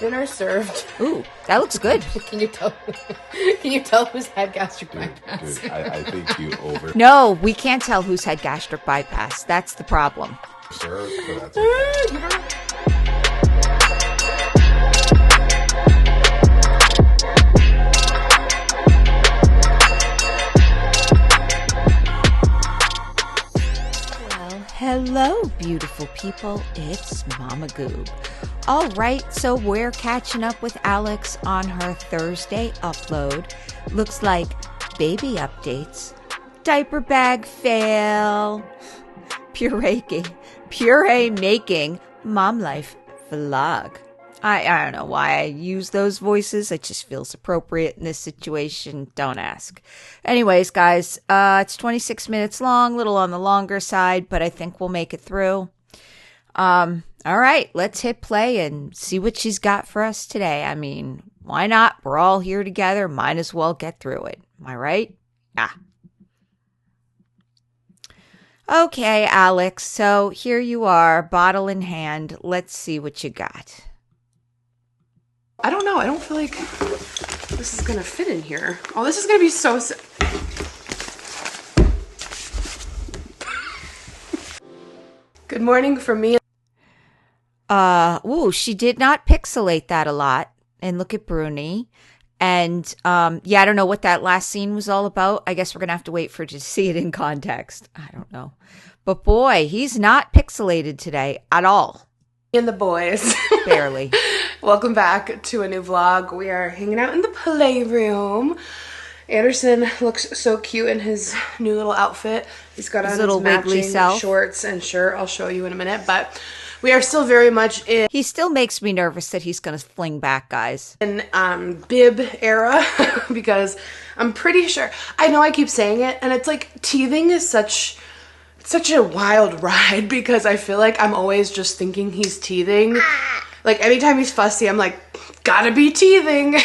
Dinner served. Ooh, that looks good. Can you tell? Can you tell who's had gastric bypass? Dude, I think you over. No, we can't tell who's had gastric bypass. That's the problem. Sure, but that's okay. Hello, beautiful people. It's Mama Goob. All right, so we're catching up with Alex on her Thursday upload. Looks like baby updates, diaper bag fail, puree making, mom life vlog. I don't know why I use those voices. It just feels appropriate in this situation. Don't ask. Anyways, guys, it's 26 minutes long, little on the longer side, but I think we'll make it through. All right, let's hit play and see what she's got for us today. I mean, why not? We're all here together. Might as well get through it. Am I right? Yeah. Okay, Alex. So here you are, bottle in hand. Let's see what you got. I don't know. I don't feel like this is going to fit in here. Oh, this is going to be so... Good morning from me. Ooh, she did not pixelate that a lot. And look at Bruni. And, yeah, I don't know what that last scene was all about. I guess we're going to have to wait for you to see it in context. I don't know. But boy, he's not pixelated today at all. And the boys. Barely. Welcome back to a new vlog. We are hanging out in the playroom. Anderson looks so cute in his new little outfit. He's got on his little wiggly matching self. Shorts and shirt. I'll show you in a minute. But we are still very much in... He still makes me nervous that he's going to fling back, guys. In bib era because I'm pretty sure... I know I keep saying it, and it's like teething is such a wild ride because I feel like I'm always just thinking he's teething. Like, anytime he's fussy, I'm like, gotta be teething.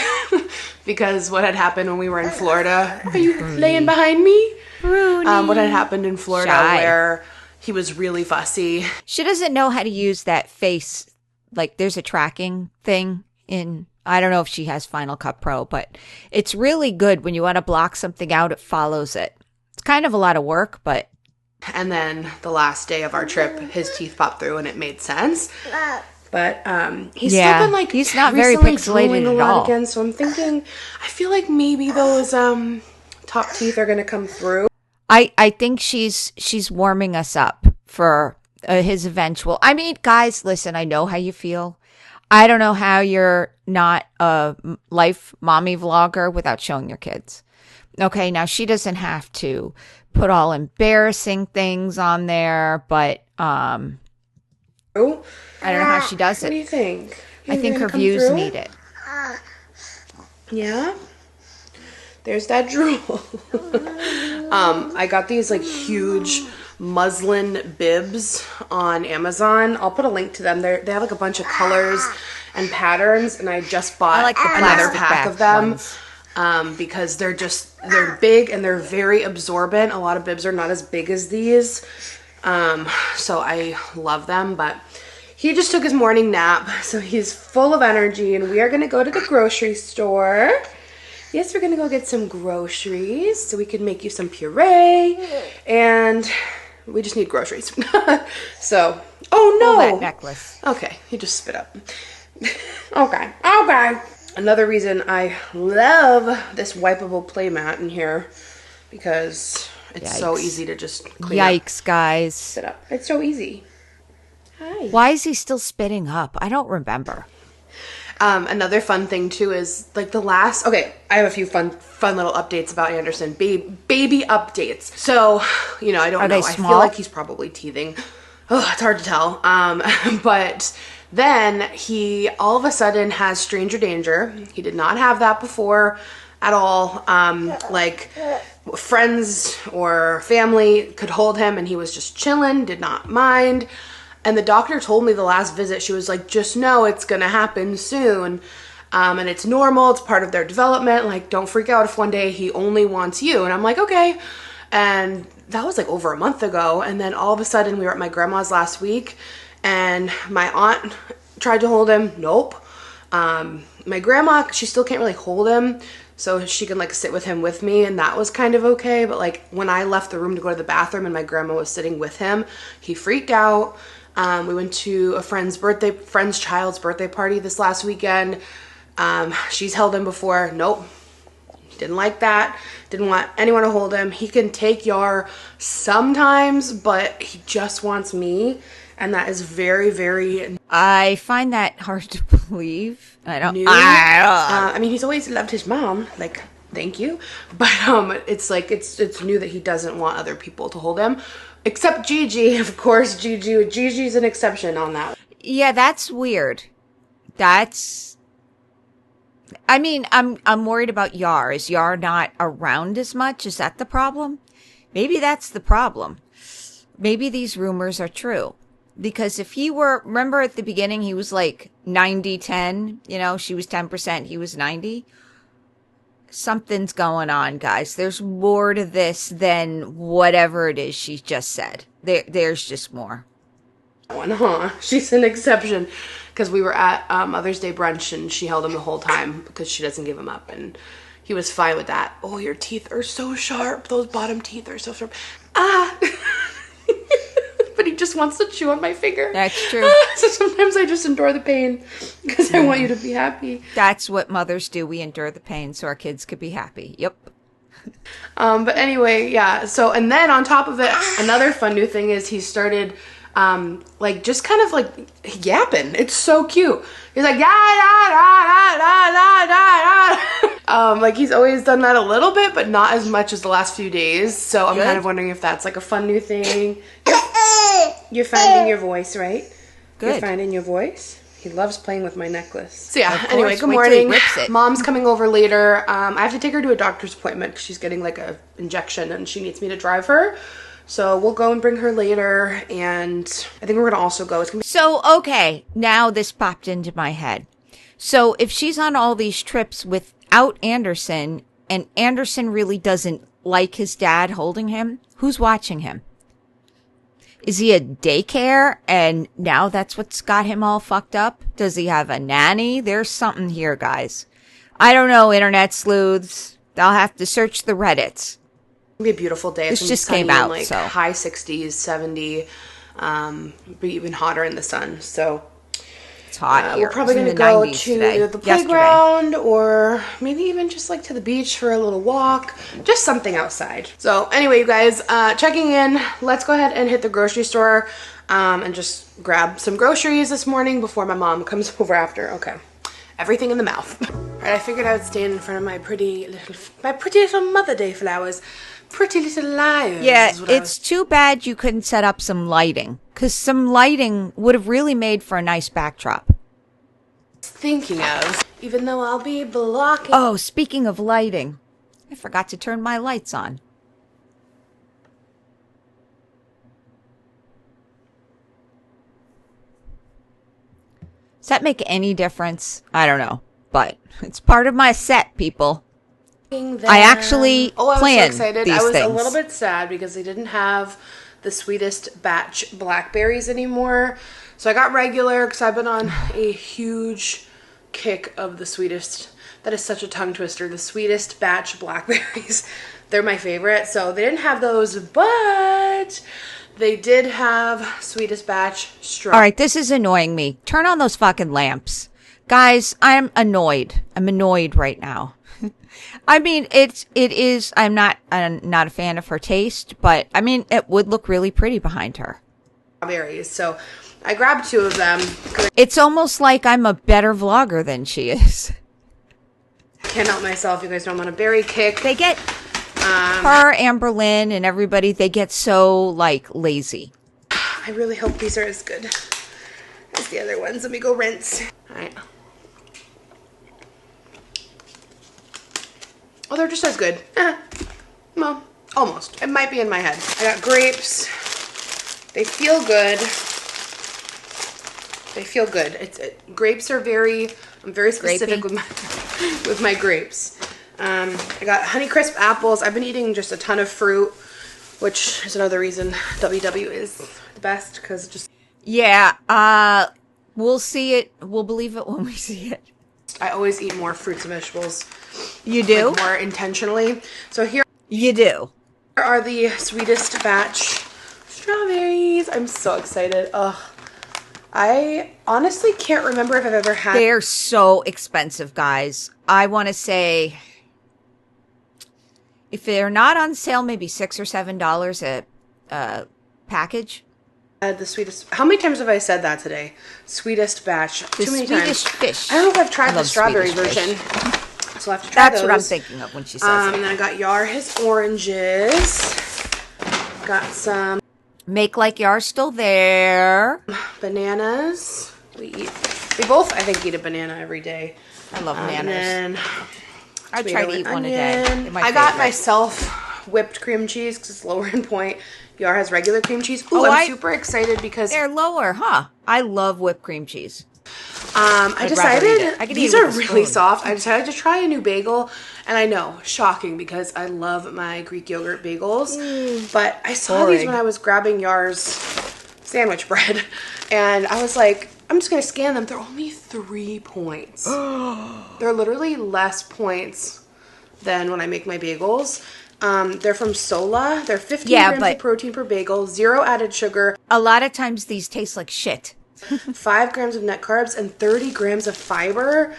Because what had happened when we were in Florida... Are you laying behind me? Bruni. What had happened in Florida Shy. where he was really fussy. She doesn't know how to use that face. Like, there's a tracking thing in... I don't know if she has Final Cut Pro, but it's really good when you want to block something out, it follows it. It's kind of a lot of work, but... And then the last day of our trip, his teeth popped through and it made sense. But he's still been like he's not very pixelated a at lot all. again, so I'm thinking I feel like maybe those top teeth are gonna come through. I think she's warming us up for his eventual. I mean, guys, listen, I know how you feel. I don't know how you're not a life mommy vlogger without showing your kids. Okay, now she doesn't have to put all embarrassing things on there, but Oh, I don't know how she does what do it. you think? I think her views need it. Yeah. There's that drool. I got these like huge muslin bibs on Amazon. I'll put a link to them. They have like a bunch of colors and patterns, and I just bought like the another plastic pack back of them. ones. Because they're big and they're very absorbent. A lot of bibs are not as big as these. So I love them, but he just took his morning nap, so he's full of energy, and we are going to go to the grocery store. Yes, we're going to go get some groceries so we can make you some puree, and we just need groceries. So, oh no! Pull that necklace. Okay, he just spit up. Okay. Another reason I love this wipeable playmat in here, because it's so easy to just clean up. Yikes, guys. Spit up. It's so easy. Hi. Why is he still spitting up? I don't remember. Another fun thing too is like I have a few fun little updates about Anderson. Baby updates. So, I don't know. I feel like he's probably teething. Oh, it's hard to tell. But then he all of a sudden has stranger danger. He did not have that before at all. Like friends or family could hold him and he was just chilling, did not mind. And the doctor told me the last visit, she was like, just know it's going to happen soon. And it's normal. It's part of their development. Like, don't freak out if one day he only wants you. And I'm like, okay. And that was like over a month ago. And then all of a sudden we were at my grandma's last week and my aunt tried to hold him. Nope. My grandma, she still can't really hold him, so she can like sit with him with me, and that was kind of okay. But like when I left the room to go to the bathroom and my grandma was sitting with him, he freaked out. We went to a friend's child's birthday party this last weekend. She's held him before. Nope. Didn't like that. Didn't want anyone to hold him. He can take Yar sometimes, but he just wants me. And that is very, very... I find that hard to believe. I mean, he's always loved his mom. Like, thank you. But it's like, it's new that he doesn't want other people to hold him. Except Gigi, of course. Gigi's an exception on that. Yeah, that's weird. I mean, I'm worried about Yar. Is Yar not around as much? Is that the problem? Maybe that's the problem. Maybe these rumors are true. Because if he were, remember at the beginning, he was like 90-10, you know, she was 10%, he was 90. Something's going on, guys. There's more to this than whatever it is she just said. There's just more. She's an exception. Because we were at Mother's Day brunch and she held him the whole time because she doesn't give him up. And he was fine with that. Oh, your teeth are so sharp. Those bottom teeth are so sharp. But he just wants to chew on my finger. That's true. So sometimes I just endure the pain because I want you to be happy. That's what mothers do. We endure the pain so our kids could be happy. Yep. But anyway, yeah. So, and then on top of it, another fun new thing is he started... like just kind of like yapping. It's so cute. He's like, like he's always done that a little bit, but not as much as the last few days. So I'm kind of wondering if that's like a fun new thing. You're finding your voice, right? Good. You're finding your voice. He loves playing with my necklace. So yeah, anyway, good morning. Mom's coming over later. I have to take her to a doctor's appointment because she's getting like a injection and she needs me to drive her. So we'll go and bring her later, and I think we're going to also go. So, okay, now this popped into my head. So if she's on all these trips without Anderson, and Anderson really doesn't like his dad holding him, who's watching him? Is he at daycare, and now that's what's got him all fucked up? Does he have a nanny? There's something here, guys. I don't know, internet sleuths. I'll have to search the Reddits. It's gonna be a beautiful day. This just came out, like so high 60s, 70, but even hotter in the sun. So it's hot here. We're probably gonna go to the playground or maybe even just like to the beach for a little walk, just something outside. So anyway, you guys, checking in. Let's go ahead and hit the grocery store and just grab some groceries this morning before my mom comes over after. Okay. Everything in the mouth. All right, I figured I would stand in front of my pretty little Mother Day flowers. Pretty little liars. Yeah, it's too bad you couldn't set up some lighting, because some lighting would have really made for a nice backdrop. Thinking of, even though I'll be blocking. Oh, speaking of lighting, I forgot to turn my lights on. Does that make any difference? I don't know, but it's part of my set, people. I actually planned so excited. These I was things. A little bit sad because they didn't have the sweetest batch blackberries anymore. So I got regular because I've been on a huge kick of the sweetest. That is such a tongue twister. The sweetest batch blackberries. They're my favorite. So they didn't have those, but they did have sweetest batch strawberry. All right, this is annoying me. Turn on those fucking lamps. Guys, I'm annoyed. I'm annoyed right now. I mean, it is, I'm not a fan of her taste, but I mean, it would look really pretty behind her. Strawberries. So I grabbed 2 of them. It's almost like I'm a better vlogger than she is. Can't help myself. You guys know I'm on a berry kick. They get, her, Amberlynn, and everybody, they get so, like, lazy. I really hope these are as good as the other ones. Let me go rinse. All right. Oh, they're just as good. Well, almost. It might be in my head. I got grapes. They feel good. They feel good. Grapes are I'm very specific with my grapes. I got Honeycrisp apples. I've been eating just a ton of fruit, which is another reason WW is the best, because just... Yeah, we'll see it. We'll believe it when we see it. I always eat more fruits and vegetables. You do? Like, more intentionally. So here You do. are the sweetest batch strawberries. I'm so excited. Ugh. I honestly can't remember if I've ever had. They're so expensive, guys. I want to say, if they're not on sale, maybe $6 or $7 a package. The sweetest. How many times have I said that today? Sweetest batch. Too many Swedish times. fish. I don't know if I've tried the strawberry Swedish version. fish. So I'll have to try That's those. what I'm thinking of when she says And it. then I got Yar his oranges. Got some Make like you're still there. bananas. We both, I think, eat a banana every day. I love bananas. And then I try to eat one a day. onion. They're my I got favorite. myself whipped cream cheese because it's lower in point. Yar has regular cream cheese. Ooh, I'm super excited because they're lower, huh? I love whipped cream cheese. I decided these are really spoon. soft. I decided to try a new bagel, and I know, shocking because I love my Greek yogurt bagels. But I saw these when I was grabbing Yar's sandwich bread, and I was like, I'm just gonna scan them. They're only 3 points. They're literally less points than when I make my bagels. They're from Sola. They're 15 grams of protein per bagel, 0 added sugar. A lot of times these taste like shit. 5 grams of net carbs and 30 grams of fiber.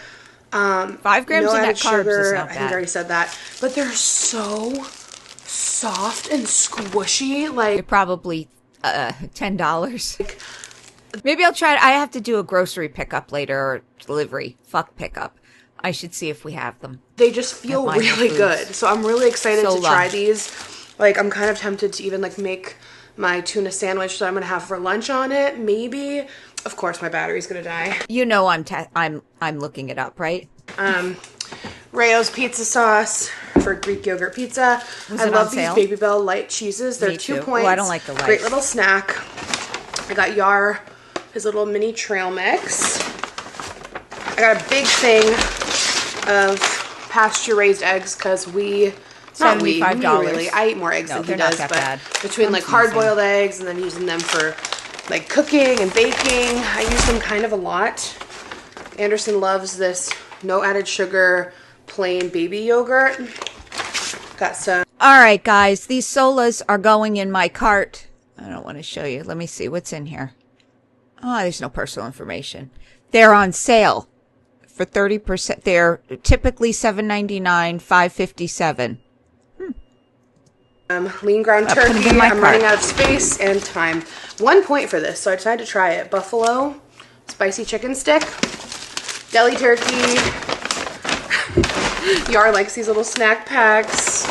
5 grams no of net added carbs sugar. is not I think bad. I already said that. But they're so soft and squishy. They're Like probably $10. Maybe I'll try it. I have to do a grocery pickup later or delivery. Fuck pickup. I should see if we have them. they just feel At Minor really Foods. good. So I'm really excited to Sola. try these. Like I'm kind of tempted to even like make my tuna sandwich that I'm gonna have for lunch on it. Maybe. Of course, my battery's gonna die. You know I'm looking it up, right? Rayo's pizza sauce for Greek yogurt pizza. Was I it love on these sale? Baby Bell light cheeses. They're Me 2 too. points. Oh, I don't like the light. Great little snack. I got Yar his little mini trail mix. I got a big thing of pasture raised eggs because me $75. really. I eat more eggs than he they're not does, that but bad. between like hard boiled eggs and then using them for like cooking and baking, I use them kind of a lot. Anderson loves this no added sugar plain baby yogurt. Got some. All right, guys, these Solas are going in my cart. I don't want to show you. Let me see what's in here. Oh, there's no personal information. They're on sale for 30%. They're typically $7.99, $5.57. Lean ground put 'em turkey. in my I'm cart. running out of space and time. 1 point for this, so I decided to try it. Buffalo spicy chicken stick, deli turkey. Yar likes these little snack packs.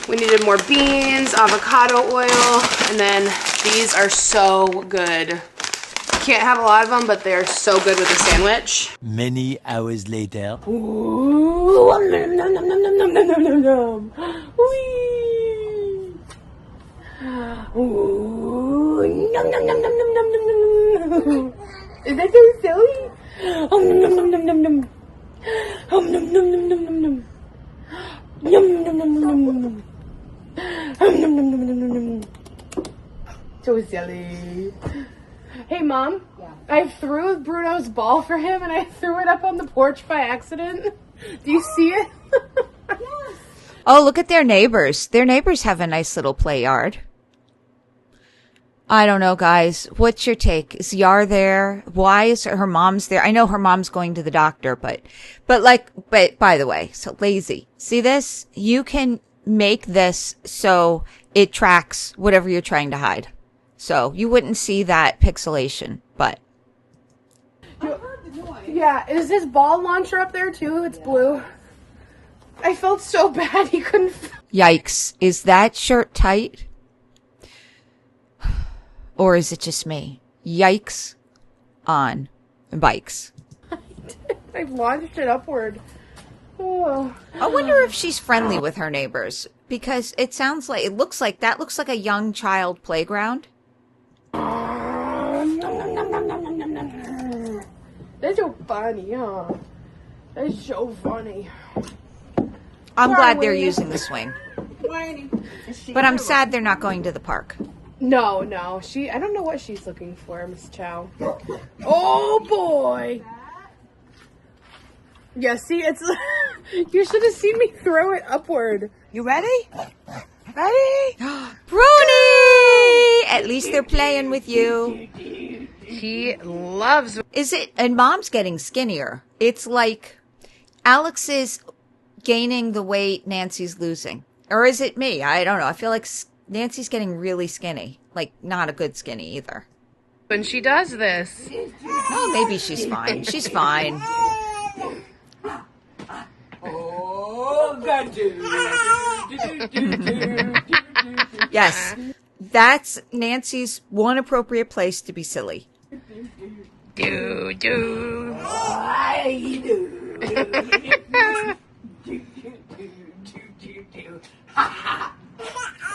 We needed more beans, avocado oil, and then these are so good. Can't have a lot of them, but they're so good with a sandwich. Many hours later. Ooh, nom, nom, nom, nom, nom, nom, nom, nom, nom. Whee! Ooh, nom, nom, nom, nom, nom, nom, nom, nom. Is that so silly? Oh, nom, nom, nom, nom, nom. Oh, nom, nom, nom, nom, nom, nom. Yum, nom, nom, nom, nom, nom, nom. Oh, nom, nom, nom, nom, nom, nom. So silly. Hey, Mom. Yeah. I threw Bruno's ball for him, and I threw it up on the porch by accident. Do you see it? Yes. Oh, look at their neighbors. Their neighbors have a nice little play yard. I don't know, guys. What's your take? Is Yar there? Why is her mom's there? I know her mom's going to the doctor, but by the way, so lazy. See this? You can make this so it tracks whatever you're trying to hide. So you wouldn't see that pixelation, but. Yeah, is his ball launcher up there too? It's blue. I felt so bad he couldn't. Yikes. Is that shirt tight? Or is it just me? Yikes on bikes. I launched it upward. Oh. I wonder if she's friendly with her neighbors because it looks like a young child playground. That's so funny, huh? That's so funny. I'm glad they're using the swing. But I'm sad they're not going to the park. No. I don't know what she's looking for, Miss Chow. Oh, boy. Yeah, see, it's... You should have seen me throw it upward. You ready? Ready? Brony! At least they're playing with you. He loves... Is it... And Mom's getting skinnier. It's like Alex is gaining the weight Nancy's losing. Or is it me? I don't know. I feel like Nancy's getting really skinny. Like, not a good skinny either. When she does this. Oh, maybe she's fine. She's fine. Yes. That's Nancy's one appropriate place to be silly.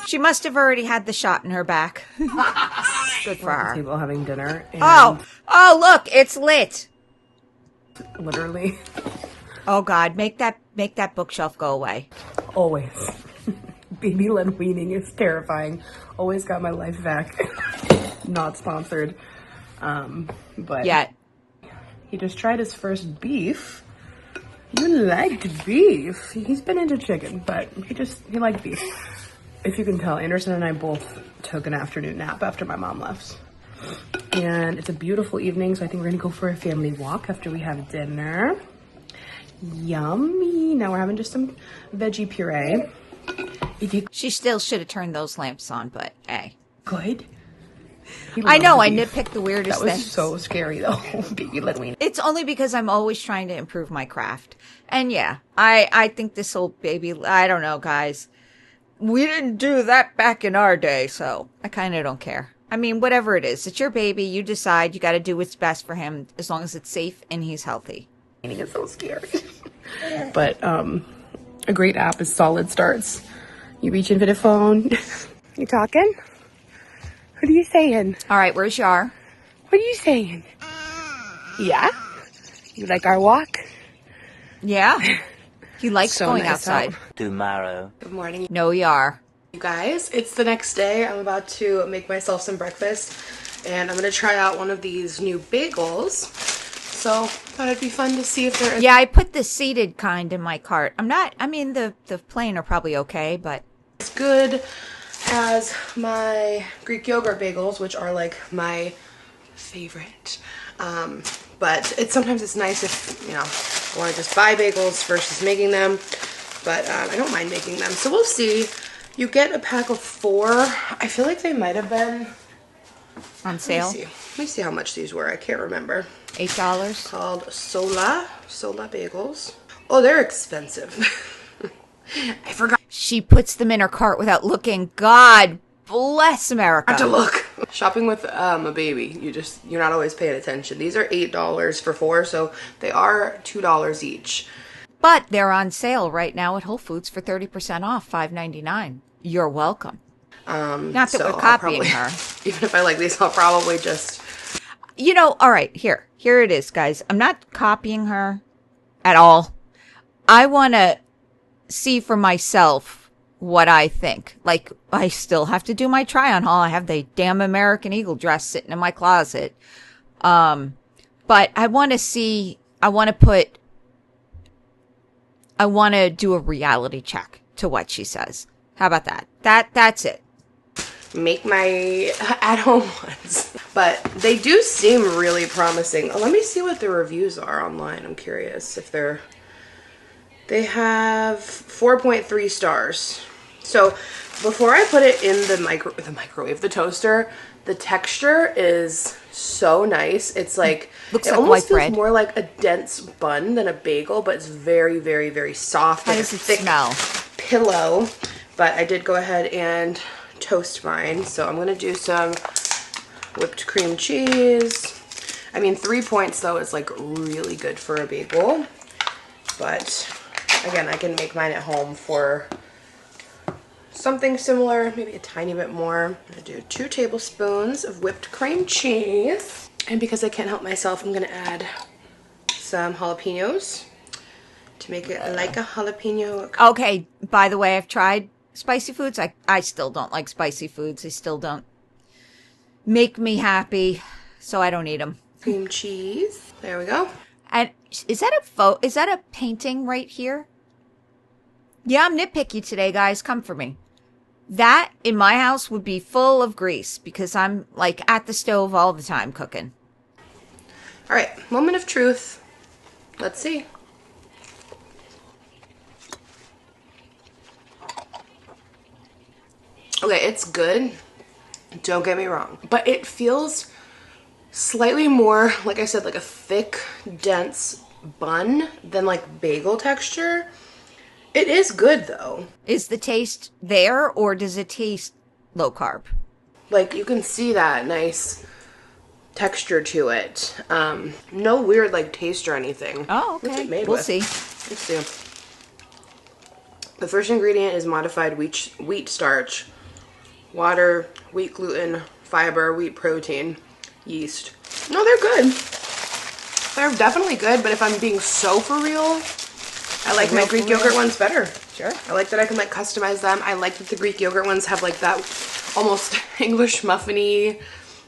She must have already had the shot in her back. Good for her. People having dinner. And Oh, look, it's lit. literally. Oh God, make that bookshelf go away. Always. Baby-led weaning is terrifying. Always got my life back. Not sponsored. But Yet. he just tried his first beef. You liked beef. He's been into chicken, but he liked beef. If you can tell, Anderson and I both took an afternoon nap after my mom left. And it's a beautiful evening, so I think we're gonna go for a family walk after we have dinner. Yummy. Now we're having just some veggie puree. She still should have turned those lamps on, but hey. Good. I know, I nitpicked the weirdest That was things. so scary though. Baby-led weaning. It's only because I'm always trying to improve my craft. And yeah, I think this old baby, I don't know, guys. We didn't do that back in our day, so I kind of don't care. I mean, whatever it is, it's your baby. You decide. You got to do what's best for him as long as it's safe and he's healthy. It's so scary. But a great app is Solid Starts. You reach in for the phone. You talking? What are you saying? All right, where's Yar? What are you saying? Yeah? You like our walk? Yeah. He likes So going nice outside. Tomorrow. Good morning. No, Yar. You guys, it's the next day. I'm about to make myself some breakfast. And I'm going to try out one of these new bagels. So, thought it'd be fun to see if they're... Yeah, I put the seeded kind in my cart. The plain are probably okay, but... as good as my Greek yogurt bagels, which are like my favorite. But sometimes it's nice if, you know, I want to just buy bagels versus making them. But I don't mind making them. So we'll see. You get a pack of 4. I feel like they might have been On sale? Let me see how much these were. I can't remember. $8? Called Sola bagels. Oh, they're expensive. I forgot She puts them in her cart without looking. God bless America. to look. Shopping with a baby, you're not always paying attention. These are $8 for 4, so they are $2 each. But they're on sale right now at Whole Foods for 30% off, $5.99. You're welcome. Not that So we're I'll copying probably- her. Even if I like these, I'll probably just... You know, all right, here it is, guys. I'm not copying her at all. I want to see for myself what I think. Like, I still have to do my try-on haul. I have the damn American Eagle dress sitting in my closet. But I want to see, I want to do a reality check to what she says. How about that? That's it. make my at-home ones. But they do seem really promising. Let me see what the reviews are online. I'm curious if they have 4.3 stars. So before I put it in the microwave, the toaster, the texture is so nice. It's like, looks it like almost white feels bread. more like a dense bun than a bagel, but it's very, very, very soft. How like does a it thick smell? Pillow. But I did go ahead and toast mine. So I'm gonna do some whipped cream cheese. I mean, 3 points though is like really good for a bagel. But again, I can make mine at home for something similar, maybe a tiny bit more. I'm gonna do 2 tablespoons of whipped cream cheese. And because I can't help myself, I'm gonna add some jalapenos to make it like a jalapeno. Okay, by the way, I've tried spicy foods. I still don't like spicy foods. They still don't make me happy, so I don't eat them. Cream cheese. There we go. And Is that is that a painting right here? Yeah, I'm nitpicky today, guys. Come for me. That in my house would be full of grease because I'm like at the stove all the time cooking. All right, moment of truth. Let's see. Okay, it's good. Don't get me wrong. But it feels slightly more, like I said, like a thick, dense bun than like bagel texture. It is good though. Is the taste there or does it taste low carb? Like you can see that nice texture to it. No weird like taste or anything. Oh, okay. What's it made we'll with? See. Let's see. The first ingredient is modified wheat starch, water, wheat gluten, fiber, wheat protein, yeast. No, they're good. They're definitely good, but if I'm being so for real, I like my Greek yogurt ones better. Sure. I like that I can like customize them. I like that the Greek yogurt ones have like that almost English muffin-y,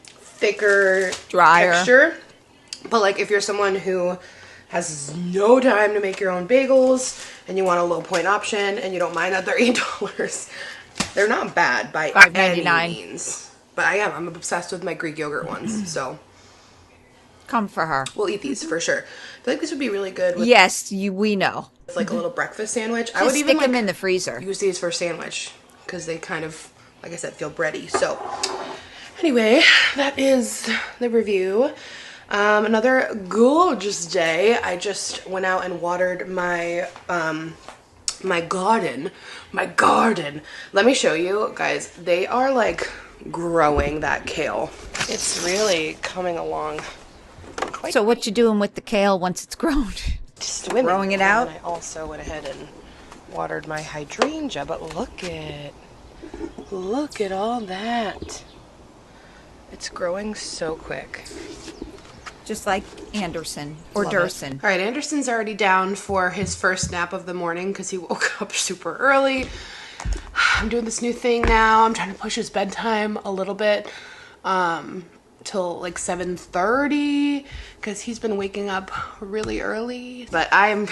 thicker, drier texture. But like if you're someone who has no time to make your own bagels and you want a low point option and you don't mind that they're $8, they're not bad by any means. But I'm obsessed with my Greek yogurt ones, so come for her. We'll eat these for sure. I feel like this would be really good with, yes, we know. with like a little breakfast sandwich. Just I would even stick them like in the freezer. use these for a sandwich because they kind of, like I said, feel bready. So anyway, that is the review. Another gorgeous day. I just went out and watered my my garden. Let me show you guys. They are like growing that kale. It's really coming along. So what you doing with the kale once it's grown? Just swimming. Throwing it out? And I also went ahead and watered my hydrangea, but look at all that. It's growing so quick. Just like Anderson or Love Durson. All right, Anderson's already down for his first nap of the morning because he woke up super early. I'm doing this new thing now. I'm trying to push his bedtime a little bit till like 7:30 because he's been waking up really early. But I'm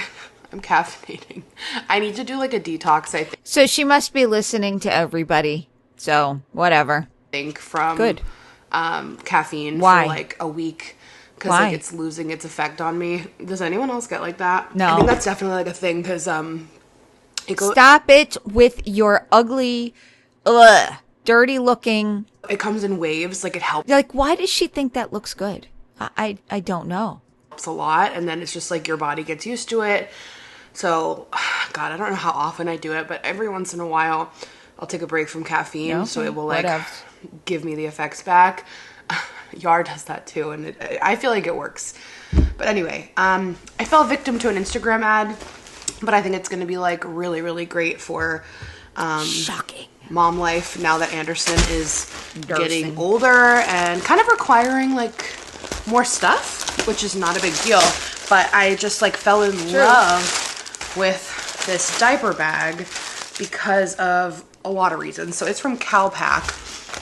caffeinating. I need to do like a detox, I So she must be listening to everybody. So whatever. think from Good. Caffeine Why? for like a week. Because Why? like it's losing its effect on me. Does anyone else get like that? No. I think that's definitely like a thing because it goes. Stop it with your ugly, dirty looking. It comes in waves. Like it helps Like, why does she think that looks good? I don't know. a lot, and then it's just like your body gets used to it. So, God, I don't know how often I do it, but every once in a while, I'll take a break from caffeine, so it will like give me the effects back. Yar does that too, and I feel like it works. But anyway, I fell victim to an Instagram ad, but I think it's going to be like really, really great for Shocking. mom life now that Anderson is getting older and kind of requiring like more stuff, which is not a big deal. But I just like fell in love with this diaper bag because of a lot of reasons. So it's from Calpac.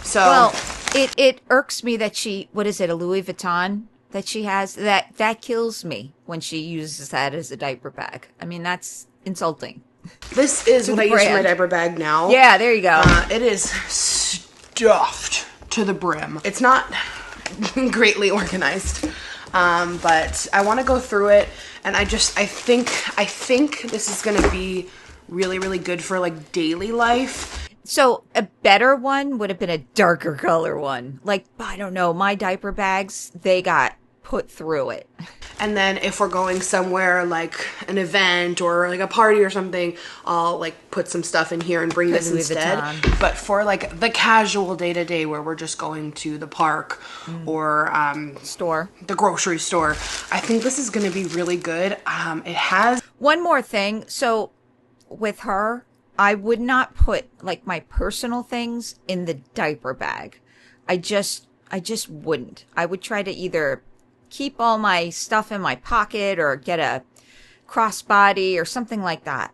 So Well, it irks me that she, what is it, a Louis Vuitton that she has? That kills me when she uses that as a diaper bag. I mean, that's insulting. this is what I use for my brand. diaper bag now. Yeah, there you go. It is stuffed to the brim. It's not greatly organized, but I want to go through it, and I think this is going to be really, really good for like daily life. So a better one would have been a darker color one. Like, I don't know, my diaper bags, they got put through it. And then if we're going somewhere like an event or like a party or something, I'll like put some stuff in here and bring this Louis instead. Vuitton. But for like the casual day to day where we're just going to the park or Store. the grocery store, I think this is going to be really good. It has One more thing. So with her, I would not put like my personal things in the diaper bag. I just wouldn't. I would try to either keep all my stuff in my pocket or get a crossbody or something like that.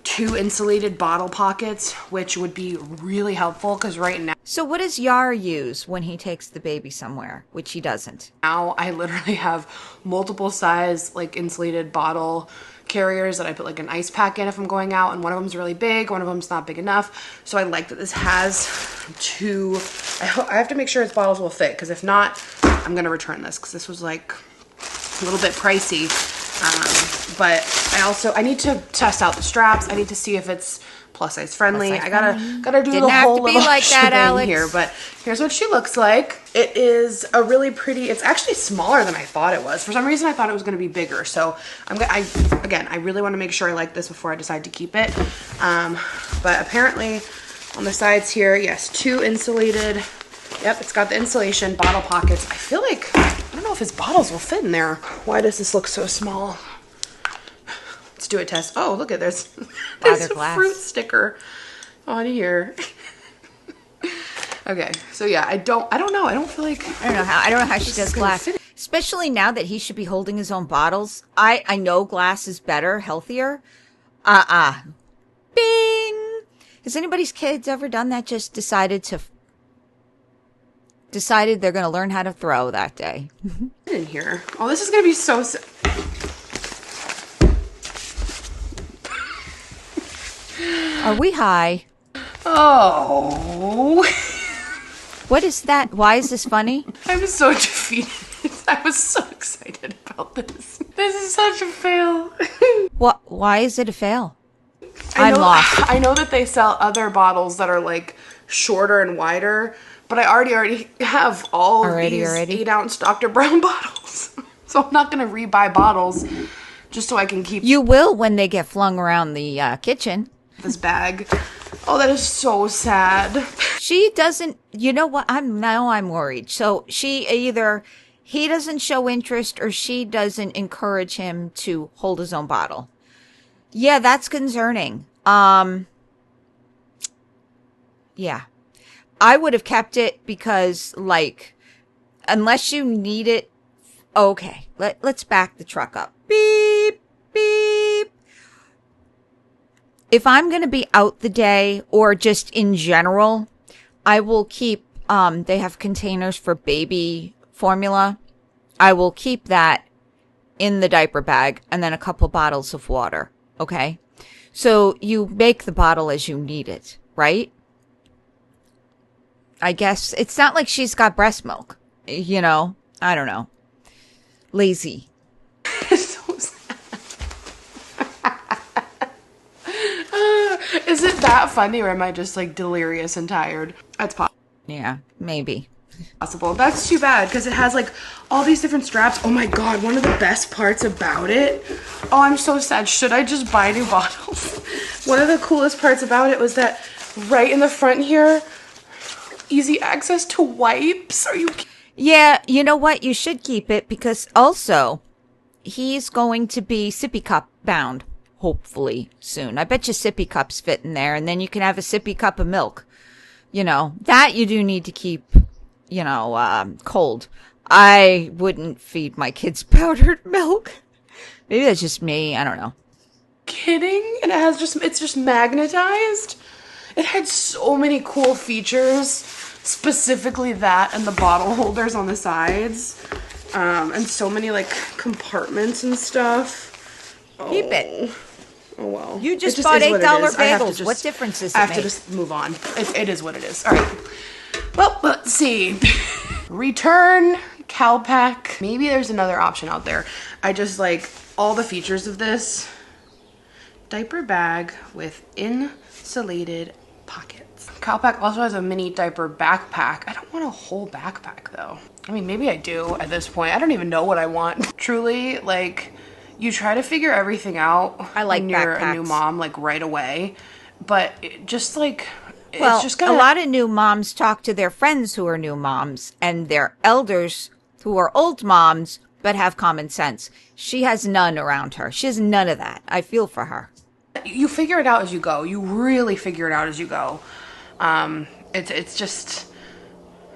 2 insulated bottle pockets, which would be really helpful because right So what does Yar use when he takes the baby somewhere, which he doesn't? now I literally have multiple size like insulated bottle carriers that I put like an ice pack in if I'm going out, and one of them's really big, one of them's not big enough. So I like that this has 2. I have to make sure its bottles will fit, because if not, I'm gonna return this because this was like a little bit pricey. But I need to test out the straps. I need to see if it's plus size friendly. I gotta do the whole little like that, Alex. here. But here's what she looks like. It is a really pretty. It's actually smaller than I thought it was. For some reason, I thought it was gonna be bigger. So I really want to make sure I like this before I decide to keep it. But apparently, on the sides here, yes, 2 insulated. Yep, it's got the insulation, bottle pockets. I feel like, I don't know if his bottles will fit in there. Why does this look so small? Let's do a test. Oh, look at this. There's a fruit sticker on here. Okay, so yeah, I don't know. I don't know how she does glass. Especially now that he should be holding his own bottles. I know glass is better, healthier. Bing! Has anybody's kids ever done that? Just decided they're going to learn how to throw that day. In here. Oh, this is going to be so... Are we high? Oh. What is that? Why is this funny? I'm so defeated. I was so excited about this. This is such a fail. What? Why is it a fail? I'm lost. I know that they sell other bottles that are like shorter and wider, but I already have all of these 8-ounce Dr. Brown bottles. So I'm not going to rebuy bottles just so I can keep... You will when they get flung around the kitchen. This bag. Oh, that is so sad. She doesn't... You know what? I'm worried. So he doesn't show interest, or she doesn't encourage him to hold his own bottle. Yeah, that's concerning. Yeah. I would have kept it because, like, unless you need it... Okay, let's back the truck up. Beep, beep. If I'm going to be out the day, or just in general, I will keep... they have containers for baby formula. I will keep that in the diaper bag, and then a couple bottles of water. Okay? So you make the bottle as you need it, right? I guess it's not like she's got breast milk, you know? I don't know. Lazy. So sad. Is it that funny, or am I just like delirious and tired? That's possible. Yeah, maybe. Possible. That's too bad because it has like all these different straps. Oh my god, one of the best parts about it. Oh, I'm so sad. Should I just buy new bottles? One of the coolest parts about it was that right in the front here, easy access to wipes. Are you kidding? Yeah, you know what? You should keep it because also he's going to be sippy cup bound, hopefully soon. I bet you sippy cups fit in there, and then you can have a sippy cup of milk. You know, that you do need to keep, you know, cold. I wouldn't feed my kids powdered milk. Maybe that's just me. I don't know. Kidding? And it's just magnetized. It had so many cool features, specifically that and the bottle holders on the sides, and so many like compartments and stuff. Keep it. Oh well. You just bought $8 bagels. What difference does it make? I have to just move on. It is what it is. All right. Well, let's see. Return Calpac. Maybe there's another option out there. I just like all the features of this. Diaper bag with insulated pockets. Calpac also has a mini diaper backpack. I don't want a whole backpack though. I mean, maybe I do at this point. I don't even know what I want. Truly, like, you try to figure everything out when you're a new mom, like right away. But it just like, it's just gonna... a lot of new moms talk to their friends who are new moms and their elders who are old moms but have common sense. She has none around her. She has none of that. I feel for her. You figure it out as you go. You really figure it out as you go.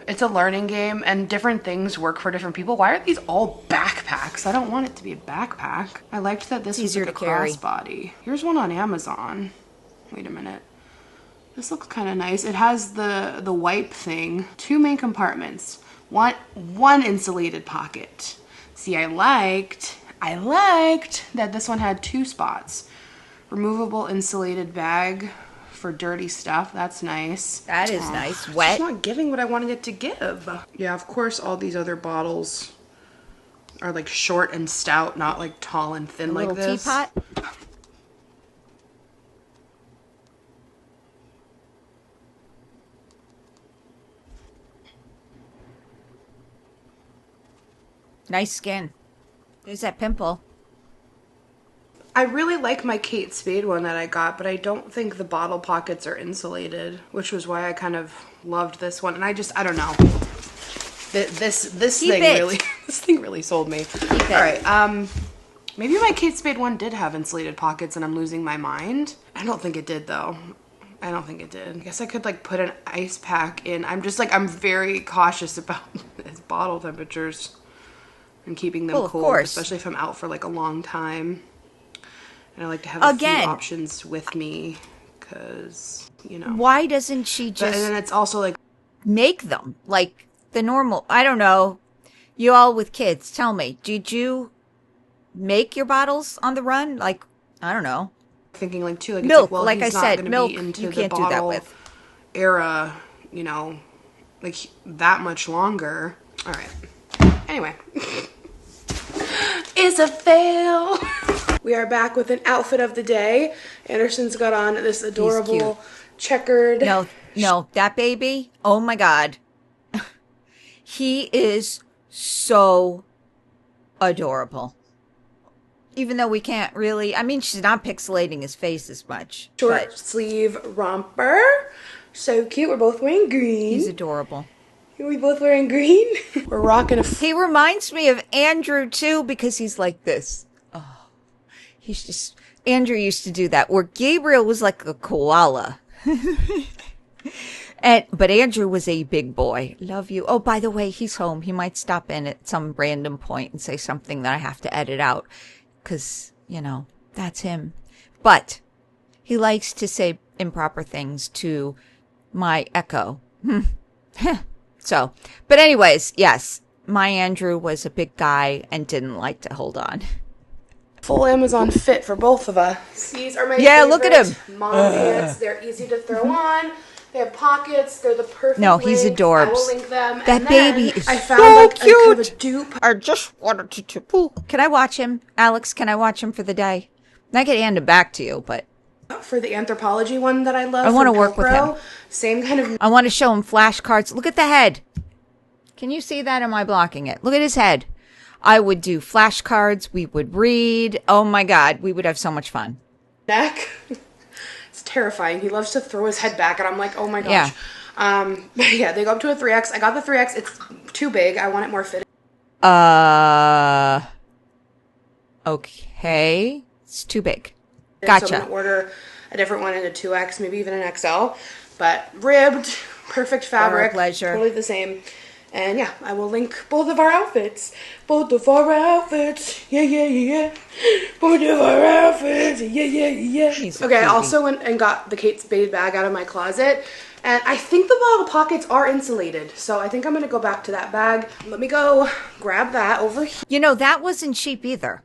It's a learning game, and different things work for different people. Why are these all backpacks? I don't want it to be a backpack. I liked that this was like a crossbody. Here's one on Amazon. Wait a minute. This looks kind of nice. It has the wipe thing. 2 main compartments. One insulated pocket. See, I liked that this one had 2 spots. Removable insulated bag for dirty stuff. That's nice. That is nice. Wet. It's not giving what I wanted it to give. Yeah, of course all these other bottles are like short and stout, not like tall and thin like this. Teapot. Nice skin. There's that pimple. I really like my Kate Spade one that I got, but I don't think the bottle pockets are insulated, which was why I kind of loved this one. And I don't know. This thing really sold me. All right. Maybe my Kate Spade one did have insulated pockets and I'm losing my mind. I don't think it did though. I don't think it did. I guess I could like put an ice pack in. I'm very cautious about its bottle temperatures and keeping them cold, especially if I'm out for like a long time. And I like to have a few options with me because, you know. Why doesn't she just... And then it's also like... make them like the normal... I don't know. You all with kids, tell me. Did you make your bottles on the run? Like, I don't know. Thinking like too... Like, milk, it's like, well, like I said, milk, into you can't the do that bottle with. Era, you know, like that much longer. All right. Anyway. It's a fail. We are back with an outfit of the day. Anderson's got on this adorable checkered... No, that baby, oh my God. He is so adorable. Even though we can't really... I mean, she's not pixelating his face as much. Short sleeve romper. So cute. We're both wearing green. He's adorable. Are we both wearing green? We're rocking a... He reminds me of Andrew, too, because he's like this. Oh, he's just... Andrew used to do that, where Gabriel was like a koala. But Andrew was a big boy. Love you. Oh, by the way, he's home. He might stop in at some random point and say something that I have to edit out. Because, you know, that's him. But he likes to say improper things to my echo. So, but anyways, yes, my Andrew was a big guy and didn't like to hold on. Full Amazon fit for both of us. These are my favorite look at him. Mom pants. They're easy to throw on. They have pockets. They're the perfect he's length. adorbs. I will link them. That baby is I found so like cute. kind of a dupe. I just wanted to poo. Can I watch him? Alex, can I watch him for the day? I could hand him back to you, but... For the anthropology one that I love. I want to work with him. Same kind of... I want to show him flashcards. Look at the head. Can you see that? Am I blocking it? Look at his head. I would do flashcards. We would read. Oh my God. We would have so much fun. Neck. It's terrifying. He loves to throw his head back and I'm like, oh my gosh. Yeah. But yeah, they go up to a 3X. I got the 3X. It's too big. I want it more fitted. Okay. It's too big. Gotcha. So I'm going to order a different one in a 2X, maybe even an XL. But ribbed, perfect fabric. Pleasure. Totally the same. And yeah, I will link both of our outfits. Both of our outfits. Yeah, yeah, yeah. Both of our outfits. Yeah, yeah, yeah. Okay, I also went and got the Kate Spade bag out of my closet. And I think the bottle pockets are insulated. So I think I'm going to go back to that bag. Let me go grab that over here. You know, that wasn't cheap either.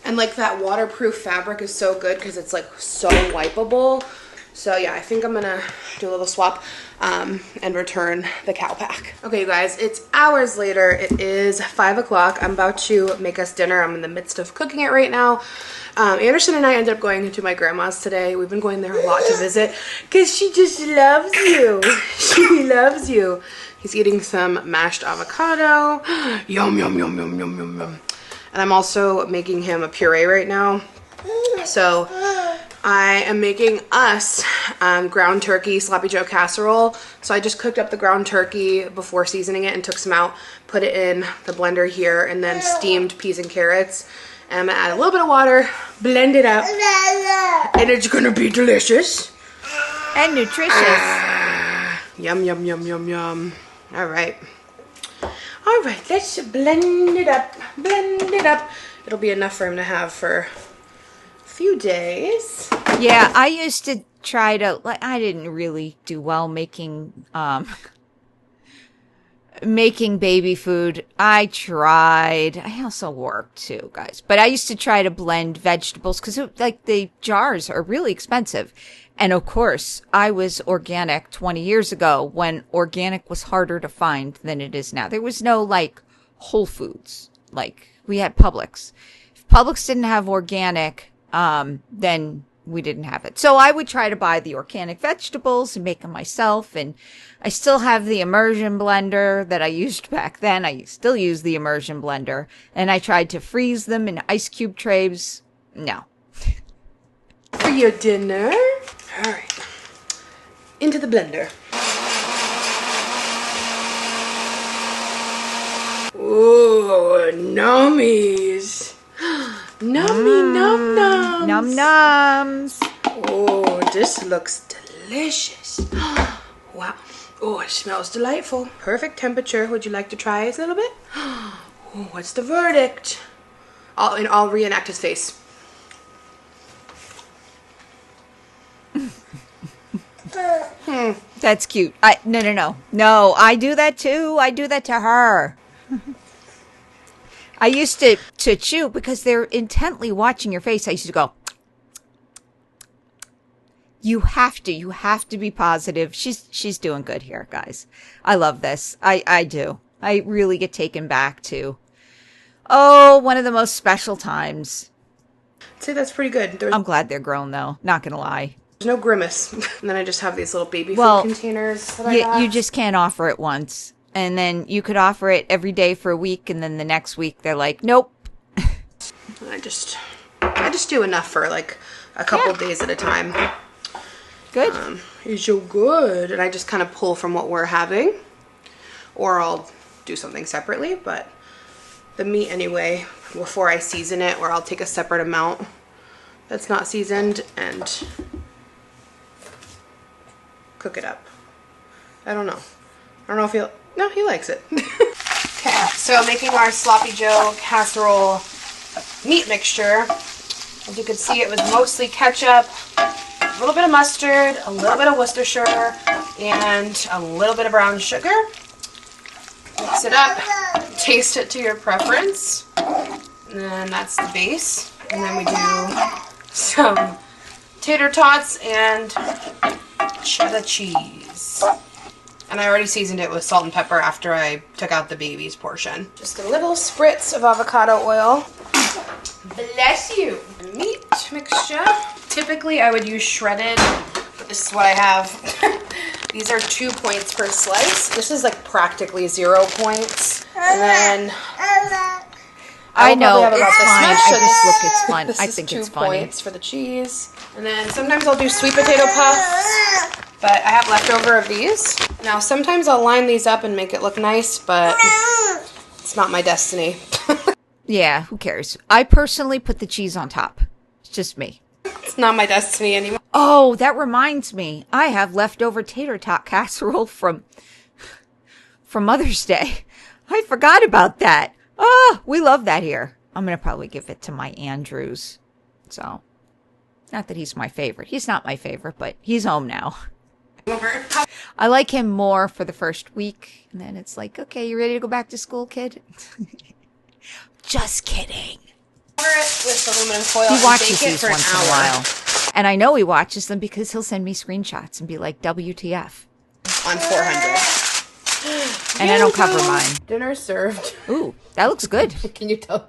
And like that waterproof fabric is so good because it's like so wipeable. So yeah, I think I'm gonna do a little swap and return the cow pack. Okay, you guys, it's hours later. It is 5 o'clock. I'm about to make us dinner. I'm in the midst of cooking it right now. Anderson and I ended up going to my grandma's today. We've been going there a lot to visit because she just loves you. She loves you. He's eating some mashed avocado. Yum, yum, yum, yum, yum, yum, yum. And I'm also making him a puree right now. So I am making us ground turkey sloppy joe casserole. So I just cooked up the ground turkey before seasoning it and took some out, put it in the blender here, and then steamed peas and carrots. And I'm gonna add a little bit of water, blend it up, and it's gonna be delicious. And nutritious. Yum, yum, yum, yum, yum. All right. All right, let's blend it up, blend it up. It'll be enough for him to have for a few days. Yeah, I used to try to, like, I didn't really do well making making baby food. I tried. I also worked too, guys. But I used to try to blend vegetables because, like, the jars are really expensive. And of course, I was organic 20 years ago when organic was harder to find than it is now. There was no, like, Whole Foods. Like, we had Publix. If Publix didn't have organic, then we didn't have it. So I would try to buy the organic vegetables and make them myself. And I still have the immersion blender that I used back then. I still use the immersion blender. And I tried to freeze them in ice cube trays. No. For your dinner. All right. Into the blender. Ooh, nummies. Nummy num nums. Num nums. Oh, this looks delicious. Wow. Oh, it smells delightful. Perfect temperature. Would you like to try it a little bit? Oh, what's the verdict? I'll reenact his face. That's cute. No, I do that too. I do that to her. I used to chew because they're intently watching your face. I used to go, you have to be positive. She's doing good here, guys. I love this. I do. I really get taken back to, one of the most special times. I'd say that's pretty good. I'm glad they're grown though. Not gonna lie. There's no grimace. And then I just have these little baby food containers that I got. You just can't offer it once. And then you could offer it every day for a week, and then the next week they're like, nope. I just do enough for like a couple days at a time. Good. You're so good. And I just kind of pull from what we're having. Or I'll do something separately, but the meat anyway, before I season it, or I'll take a separate amount that's not seasoned and cook it up. I don't know if he likes it. Okay, so making our sloppy joe casserole meat mixture. As you can see, it was mostly ketchup, a little bit of mustard, a little bit of Worcestershire, and a little bit of brown sugar. Mix it up, taste it to your preference, and then that's the base. And then we do some tater tots and cheddar cheese. And I already seasoned it with salt and pepper after I took out the baby's portion. Just a little spritz of avocado oil. Bless you. Meat mixture. Typically I would use shredded, but this is what I have. These are 2 points per slice. This is like practically 0 points. And then I know, it's fine. I just look, it's fun. I think it's funny. 2 points for the cheese. And then sometimes I'll do sweet potato puffs, but I have leftover of these. Now sometimes I'll line these up and make it look nice, but it's not my destiny. Yeah, who cares? I personally put the cheese on top. It's just me. It's not my destiny anymore. Oh, that reminds me. I have leftover tater tot casserole from Mother's Day. I forgot about that. Oh, we love that here. I'm going to probably give it to my Andrews. So, not that he's my favorite. He's not my favorite, but he's home now. I like him more for the first week. And then it's like, okay, you ready to go back to school, kid? Just kidding. Cover it with aluminum foil. He watches these for once in a while. And I know he watches them because he'll send me screenshots and be like, WTF. On 400. And I don't cover mine. Dinner served. Ooh, that looks good. Can you tell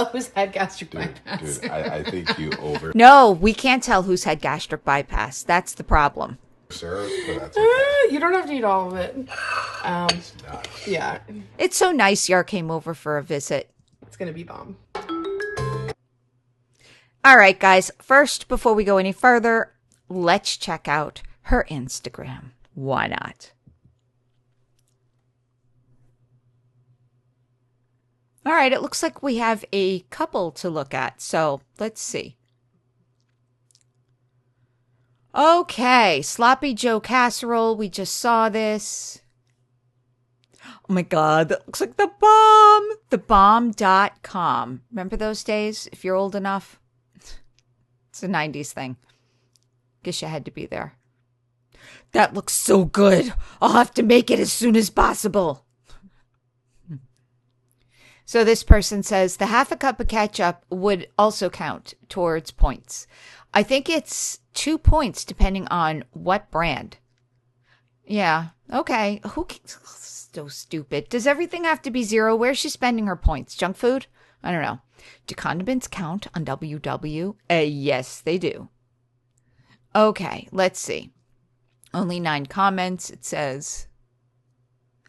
who's had gastric bypass? Dude, I think you over No, we can't tell who's had gastric bypass. That's the problem. served, but that's okay. You don't have to eat all of it. It's not. Yeah, It's so nice Yar came over for a visit. it's gonna be bomb. All right, guys. First, before we go any further, let's check out her Instagram. Why not? All right, it looks like we have a couple to look at, so let's see. Okay, Sloppy Joe Casserole, we just saw this. Oh my God, that looks like the bomb! Thebomb.com. Remember those days, if you're old enough? It's a 90s thing. Guess you had to be there. That looks so good. I'll have to make it as soon as possible. So this person says the half a cup of ketchup would also count towards points. I think it's 2 points depending on what brand. Yeah. Okay. So stupid. Does everything have to be 0? Where's she spending her points? Junk food? I don't know. Do condiments count on WW? Yes, they do. Okay. Let's see. Only 9 comments. It says,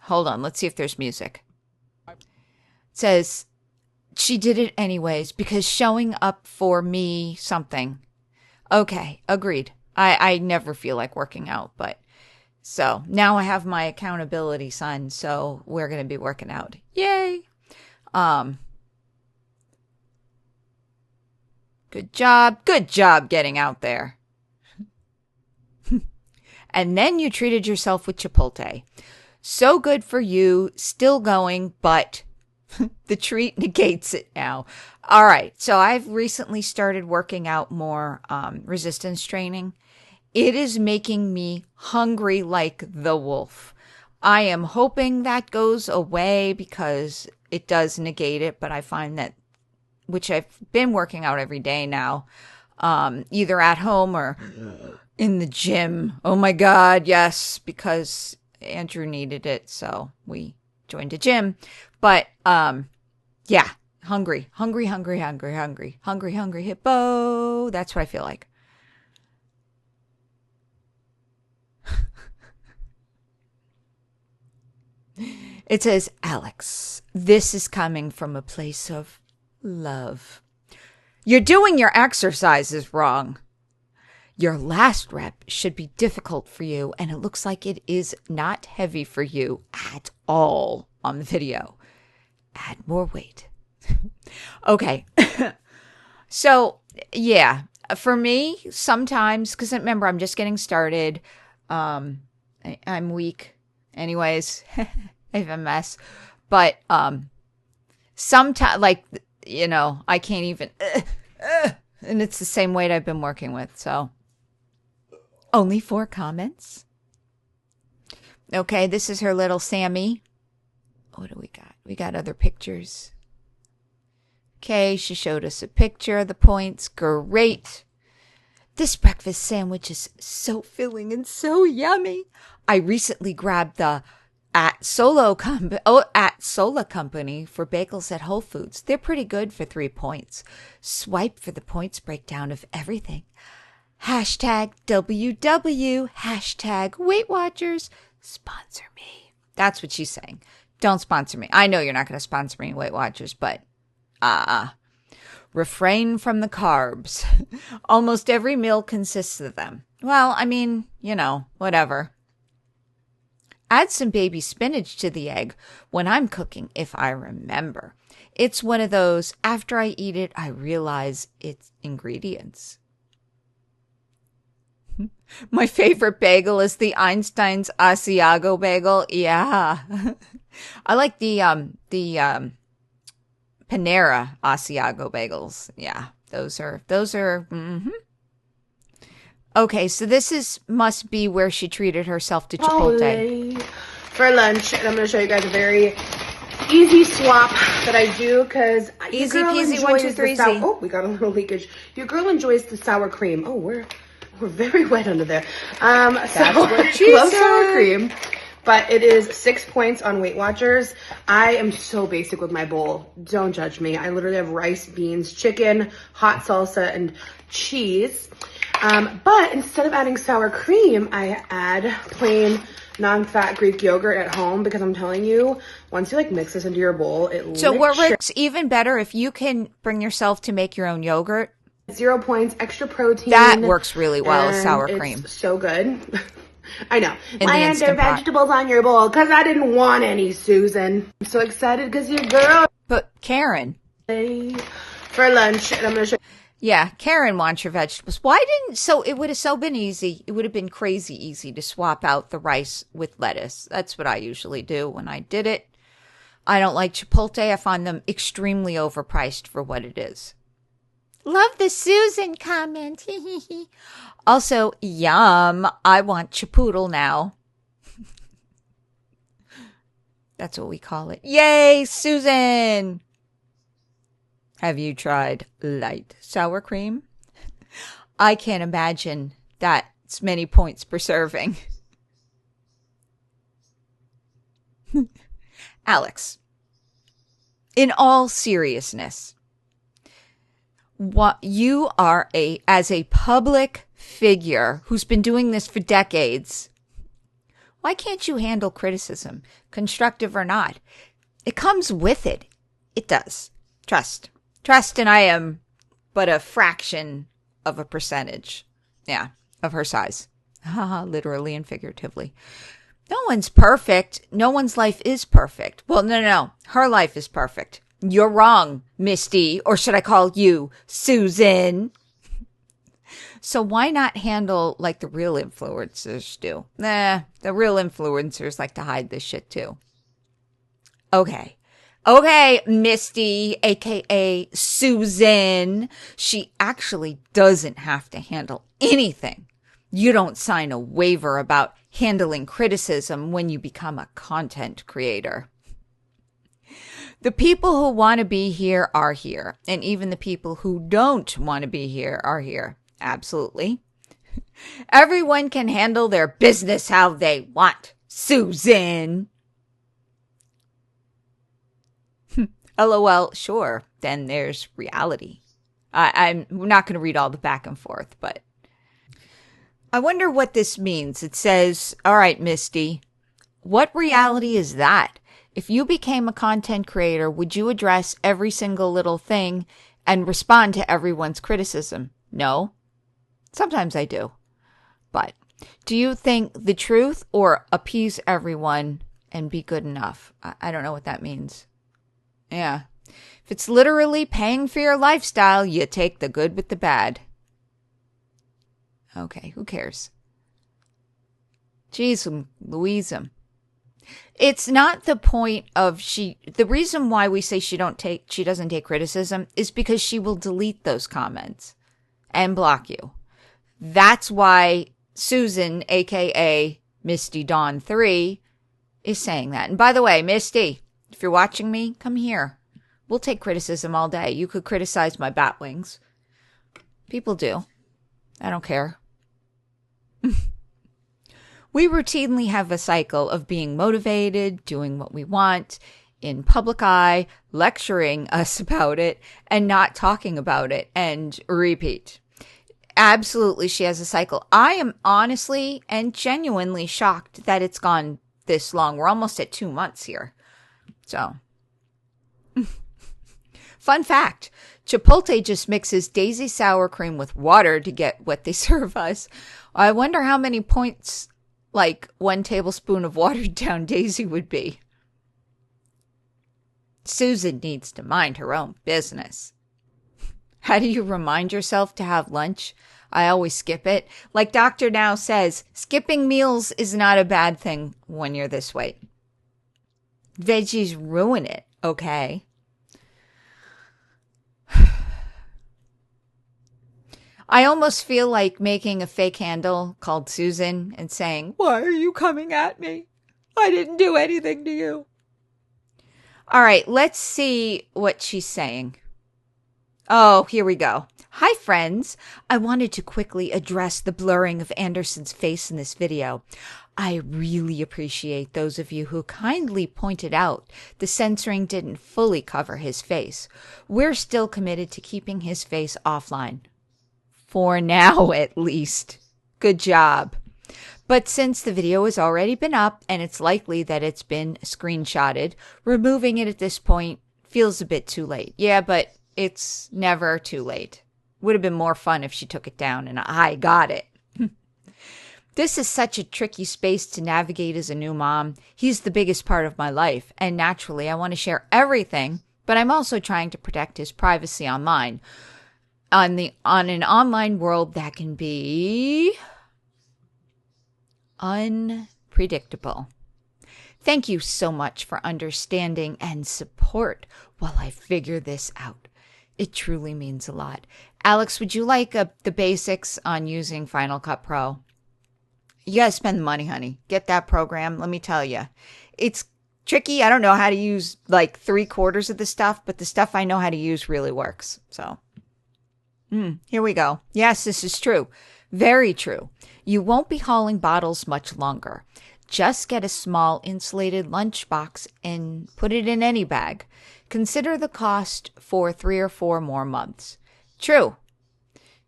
hold on. Let's see if there's music. It says, she did it anyways because showing up for me something. Okay. Agreed. I never feel like working out, but so now I have my accountability son. So we're going to be working out. Yay. Good job. Good job getting out there. And then you treated yourself with Chipotle. So good for you. Still going, but the treat negates it now. All right. So I've recently started working out more resistance training. It is making me hungry like the wolf. I am hoping that goes away because it does negate it, but I find that, which I've been working out every day now, either at home or in the gym. Oh my God, yes, because Andrew needed it, so we joined a gym. But yeah, hungry hippo. That's what I feel like. It says, Alex, this is coming from a place of love. You're doing your exercises wrong. Your last rep should be difficult for you, and it looks like it is not heavy for you at all on the video. Add more weight. Okay. So, yeah, for me, sometimes, because remember, I'm just getting started. I'm weak. Anyways, I have a mess. But sometimes, like, you know, I can't even, and it's the same weight I've been working with, so. Only 4 comments. Okay, this is her little Sammy. What do we got? We got other pictures. Okay, she showed us a picture of the points. Great. This breakfast sandwich is so filling and so yummy. I recently grabbed the at Sola Company for bagels at Whole Foods. They're pretty good for 3 points. Swipe for the points breakdown of everything. Hashtag WW, hashtag Weight Watchers, sponsor me. That's what she's saying. Don't sponsor me. I know you're not going to sponsor me, Weight Watchers, but refrain from the carbs. Almost every meal consists of them. Well, I mean, you know, whatever. Add some baby spinach to the egg when I'm cooking, if I remember. It's one of those, after I eat it, I realize its ingredients. My favorite bagel is the Einstein's Asiago bagel. Yeah. I like the Panera Asiago bagels. Yeah. Those are, Okay, so this must be where she treated herself to Chipotle. For lunch, and I'm going to show you guys a very easy swap that I do because easy peasy 1 2 3 easy. Oh, we got a little leakage. Your girl enjoys the sour cream. Oh, we're very wet under there. That's what she love said. Sour cream, but it is 6 points on Weight Watchers. I am so basic with my bowl. Don't judge me. I literally have rice, beans, chicken, hot salsa, and cheese. But instead of adding sour cream, I add plain non-fat Greek yogurt at home because I'm telling you, once you like mix this into your bowl, So what works even better if you can bring yourself to make your own yogurt? 0 points, extra protein. That works really well with sour cream. It's so good. I know. In Why aren't there vegetables on your bowl? Because I didn't want any, Susan. I'm so excited because your girl. But Karen. For lunch, and I'm going to show you. Yeah, Karen wants your vegetables. Why didn't, so it would have so been easy. It would have been crazy easy to swap out the rice with lettuce. That's what I usually do when I did it. I don't like Chipotle. I find them extremely overpriced for what it is. Love the Susan comment. Also, yum. I want Chipoodle now. That's what we call it. Yay, Susan! Have you tried light sour cream? I can't imagine that's many points per serving. Alex, in all seriousness, what you are as a public figure who's been doing this for decades, why can't you handle criticism, constructive or not? It comes with it. It does. Trust, and I am but a fraction of a percentage, of her size. Literally and figuratively. No one's perfect. No one's life is perfect. Well, no. Her life is perfect. You're wrong, Misty, or should I call you Susan? So why not handle like the real influencers do? The real influencers like to hide this shit too. Okay, Misty, aka Susan. She actually doesn't have to handle anything. You don't sign a waiver about handling criticism when you become a content creator. The people who want to be here are here, and even the people who don't want to be here are here. Absolutely. Everyone can handle their business how they want, Susan. LOL, sure. Then there's reality. I'm not going to read all the back and forth, but I wonder what this means. It says, all right, Misty, what reality is that? If you became a content creator, would you address every single little thing and respond to everyone's criticism? No. Sometimes I do. But do you think the truth or appease everyone and be good enough? I don't know what that means. Yeah. If it's literally paying for your lifestyle, you take the good with the bad. Okay, who cares? Jeez Louise. It's not the point of the reason why we say she doesn't take criticism is because she will delete those comments and block you. That's why Susan, aka Misty Dawn 3, is saying that. And by the way, Misty, if you're watching me, come here. We'll take criticism all day. You could criticize my bat wings. People do. I don't care. We routinely have a cycle of being motivated, doing what we want, in public eye, lecturing us about it, and not talking about it, and repeat. Absolutely, she has a cycle. I am honestly and genuinely shocked that it's gone this long. We're almost at 2 months here. So, fun fact, Chipotle just mixes daisy sour cream with water to get what they serve us. I wonder how many points, like 1 tablespoon of watered down daisy would be. Susan needs to mind her own business. How do you remind yourself to have lunch? I always skip it. Like Dr. Now says, skipping meals is not a bad thing when you're this weight. Veggies ruin it, okay? I almost feel like making a fake handle called Susan and saying, why are you coming at me? I didn't do anything to you. All right, let's see what she's saying. Oh, here we go. Hi, friends. I wanted to quickly address the blurring of Anderson's face in this video. I really appreciate those of you who kindly pointed out the censoring didn't fully cover his face. We're still committed to keeping his face offline. For now, at least. Good job. But since the video has already been up and it's likely that it's been screenshotted, removing it at this point feels a bit too late. Yeah, but it's never too late. Would have been more fun if she took it down and I got it. This is such a tricky space to navigate as a new mom. He's the biggest part of my life, and naturally I want to share everything, but I'm also trying to protect his privacy online. On an online world that can be unpredictable. Thank you so much for understanding and support while I figure this out. It truly means a lot. Alex, would you like the basics on using Final Cut Pro? You got to spend the money, honey. Get that program. Let me tell you. It's tricky. I don't know how to use like 3/4 of the stuff, but the stuff I know how to use really works. So here we go. Yes, this is true. Very true. You won't be hauling bottles much longer. Just get a small insulated lunchbox and put it in any bag. Consider the cost for 3 or 4 more months. True.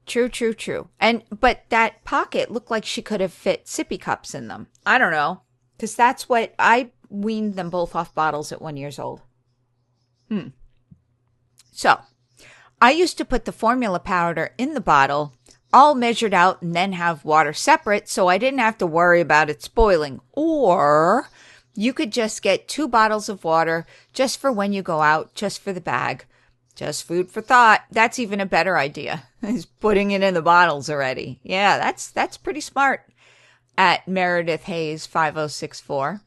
But that pocket looked like she could have fit sippy cups in them. I don't know. Because that's what I weaned them both off bottles at 1 year old. So, I used to put the formula powder in the bottle, all measured out, and then have water separate so I didn't have to worry about it spoiling. Or you could just get 2 bottles of water just for when you go out, just for the bag. Just food for thought. That's even a better idea, is putting it in the bottles already. Yeah, that's pretty smart. At Meredith Hayes 5064.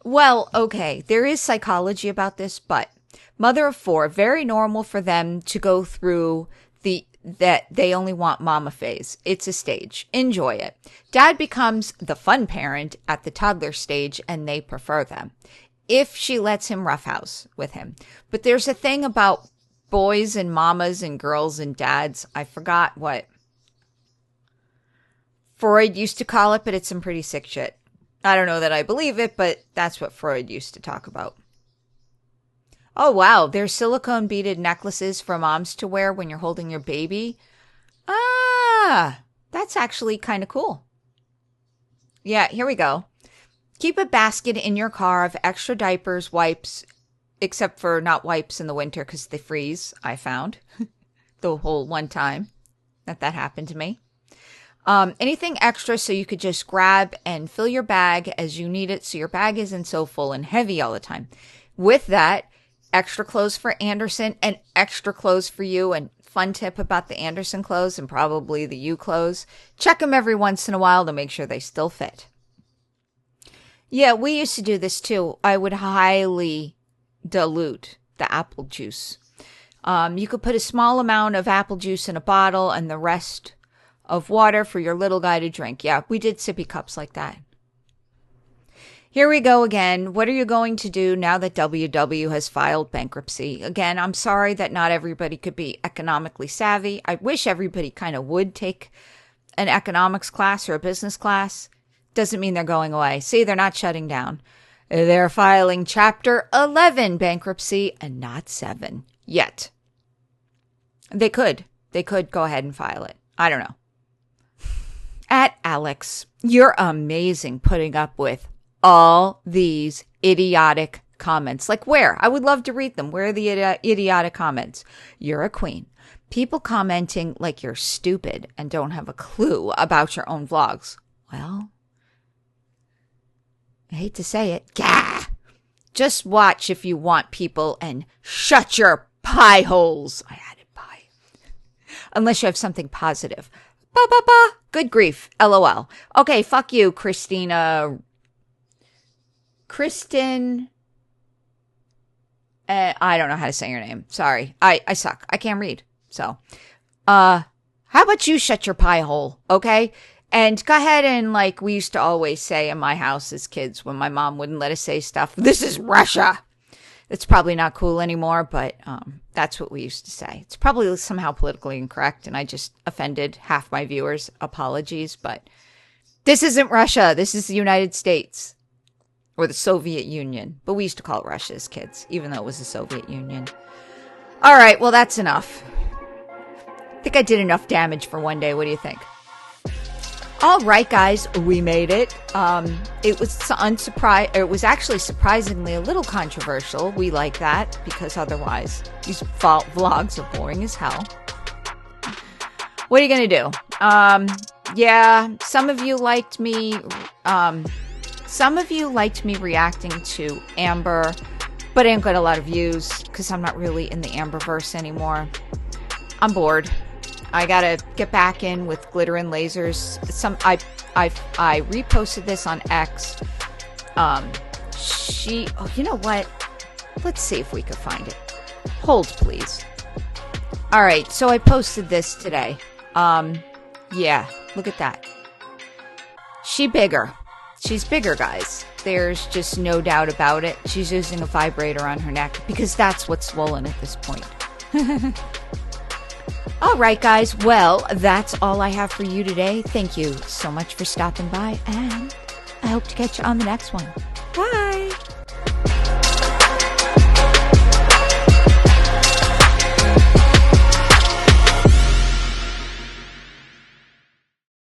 Well, okay, there is psychology about this, but mother of 4, very normal for them to go through that they only want mama phase. It's a stage. Enjoy it. Dad becomes the fun parent at the toddler stage, and they prefer them, if she lets him roughhouse with him. But there's a thing about boys and mamas and girls and dads. I forgot what Freud used to call it, but it's some pretty sick shit. I don't know that I believe it, but that's what Freud used to talk about. Oh, wow. There's silicone beaded necklaces for moms to wear when you're holding your baby. Ah, that's actually kind of cool. Yeah, here we go. Keep a basket in your car of extra diapers, wipes, except for not wipes in the winter because they freeze, I found. The whole one time that happened to me. Anything extra so you could just grab and fill your bag as you need it so your bag isn't so full and heavy all the time. With that, extra clothes for Anderson and extra clothes for you. And fun tip about the Anderson clothes and probably the you clothes, check them every once in a while to make sure they still fit. Yeah, we used to do this too. I would highly dilute the apple juice. You could put a small amount of apple juice in a bottle and the rest of water for your little guy to drink. Yeah, we did sippy cups like that. Here we go again. What are you going to do now that WW has filed bankruptcy? Again, I'm sorry that not everybody could be economically savvy. I wish everybody kind of would take an economics class or a business class. Doesn't mean they're going away. See, they're not shutting down. They're filing Chapter 11 bankruptcy and not 7 yet. They could go ahead and file it. I don't know. At Alex, you're amazing putting up with all these idiotic comments. Like where? I would love to read them. Where are the idiotic comments? You're a queen. People commenting like you're stupid and don't have a clue about your own vlogs. Well, I hate to say it. Gah! Just watch if you want, people, and shut your pie holes. I added pie. Unless you have something positive. Ba. Good grief. LOL. Okay, fuck you, Christina. Kristen. I don't know how to say your name. Sorry. I suck. I can't read. So, how about you shut your pie hole, okay? And go ahead and, like we used to always say in my house as kids when my mom wouldn't let us say stuff, this is Russia. It's probably not cool anymore, but that's what we used to say. It's probably somehow politically incorrect, and I just offended half my viewers. Apologies, but this isn't Russia. This is the United States or the Soviet Union. But we used to call it Russia as kids, even though it was the Soviet Union. All right, well, that's enough. I think I did enough damage for one day. What do you think? All right, guys, we made it. It was actually surprisingly a little controversial. We like that because otherwise these vlogs are boring as hell. What are you gonna do? Yeah, some of you liked me. Some of you liked me reacting to Amber, but I didn't get a lot of views because I'm not really in the Amberverse anymore. I'm bored. I gotta get back in with glitter and lasers. I reposted this on X. You know what? Let's see if we can find it. Hold, please. All right, so I posted this today. Yeah, look at that. She's bigger, guys. There's just no doubt about it. She's using a vibrator on her neck because that's what's swollen at this point. All right, guys. Well, that's all I have for you today. Thank you so much for stopping by, and I hope to catch you on the next one. Bye.